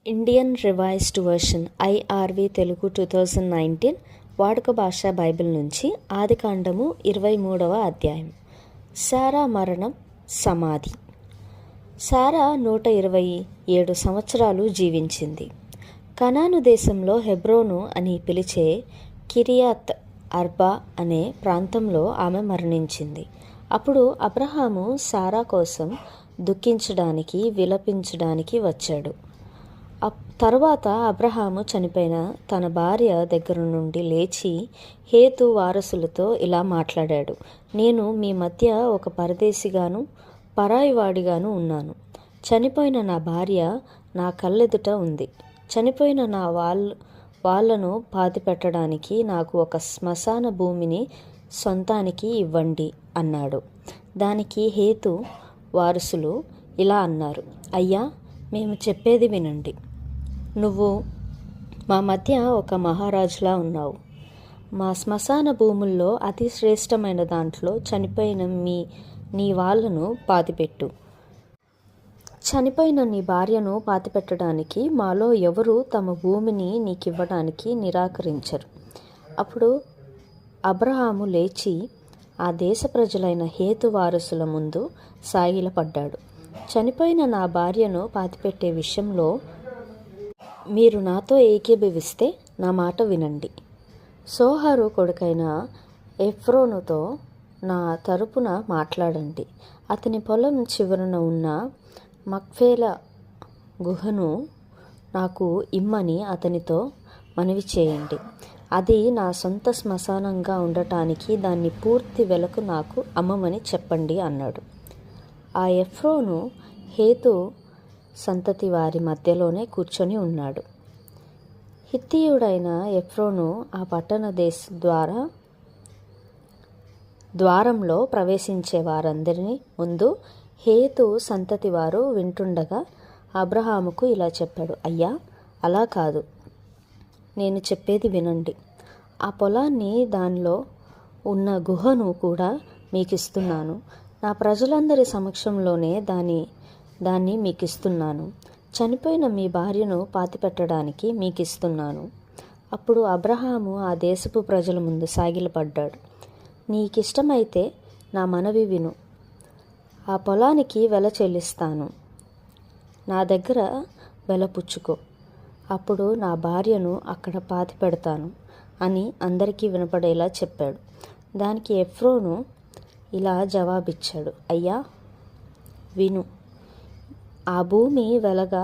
Indian revised version IRV Telugu 2019 వాడుక భాష Bible నుంచి ఆదికాండము 23వ అధ్యాయం. శారా మరణం, సమాధి. శారా 127 సంవత్సరాలు జీవించింది. కనాను దేశంలో హెబ్రోను అని పిలిచే కిరియాత్ అర్బా అనే ప్రాంతంలో ఆమె మరణించింది. అప్పుడు అబ్రహాము శారా కోసం దుఃఖించడానికి, విలపించడానికి వచ్చాడు. తరువాత అబ్రహాము చనిపోయిన తన భార్య దగ్గర నుండి లేచి హేతు వారసులతో ఇలా మాట్లాడాడు. నేను మీ మధ్య ఒక పరదేశిగాను పరాయివాడిగాను ఉన్నాను. చనిపోయిన నా భార్య నా కళ్ళెదుట ఉంది. చనిపోయిన నా వాళ్ళను పాతిపెట్టడానికి నాకు ఒక శ్మశాన భూమిని సొంతానికి ఇవ్వండి అన్నాడు. దానికి హేతు వారసులు ఇలా అన్నారు, అయ్యా, మేము చెప్పేది వినండి. నువ్వు మా మధ్య ఒక మహారాజులా ఉన్నావు. మా శ్మశాన భూముల్లో అతి శ్రేష్టమైన దాంట్లో చనిపోయిన నీ వాళ్ళను పాతిపెట్టు. చనిపోయిన నీ భార్యను పాతిపెట్టడానికి మాలో ఎవరు తమ భూమిని నీకివ్వడానికి నిరాకరించరు. అప్పుడు అబ్రహాము లేచి ఆ దేశ ప్రజలైన హేతు వారసుల ముందు సాగిలపడ్డాడు. చనిపోయిన నా భార్యను పాతిపెట్టే విషయంలో మీరు నాతో ఏకీభవిస్తే నా మాట వినండి. సోహారు కొడుకైన ఎఫ్రోనుతో నా తరపున మాట్లాడండి. అతని పొలం చివరన ఉన్న మక్ఫేల గుహను నాకు ఇమ్మని అతనితో మనవి చేయండి. అది నా సొంత శ్మశానంగా ఉండటానికి దాన్ని పూర్తి వెలకు నాకు అమ్మమని చెప్పండి అన్నాడు. ఆ ఎఫ్రోను హేతు సంతతి వారి మధ్యలోనే కూర్చొని ఉన్నాడు. హిత్తీయుడైన ఎఫ్రోను ఆ పట్టణ ద్వారంలో ప్రవేశించే వారందరినీ ముందు హేతు సంతతి వారు వింటుండగా అబ్రహాముకు ఇలా చెప్పాడు, అయ్యా, అలా కాదు, నేను చెప్పేది వినండి. ఆ పొలాన్ని, దానిలో ఉన్న గుహను కూడా మీకు ఇస్తున్నాను. నా ప్రజలందరి సమక్షంలోనే దాన్ని మీకు ఇస్తున్నాను. చనిపోయిన మీ భార్యను పాతిపెట్టడానికి మీకు ఇస్తున్నాను. అప్పుడు అబ్రహాము ఆ దేశపు ప్రజల ముందు సాగిలపడ్డాడు. నీకిష్టమైతే నా మనవి విను. ఆ పొలానికి వెల చెల్లిస్తాను. నా దగ్గర వెల పుచ్చుకో. అప్పుడు నా భార్యను అక్కడ పాతిపెడతాను అని అందరికీ వినపడేలా చెప్పాడు. దానికి ఎఫ్రోను ఇలా జవాబిచ్చాడు, అయ్యా, విను. ఆ భూమి వెలగా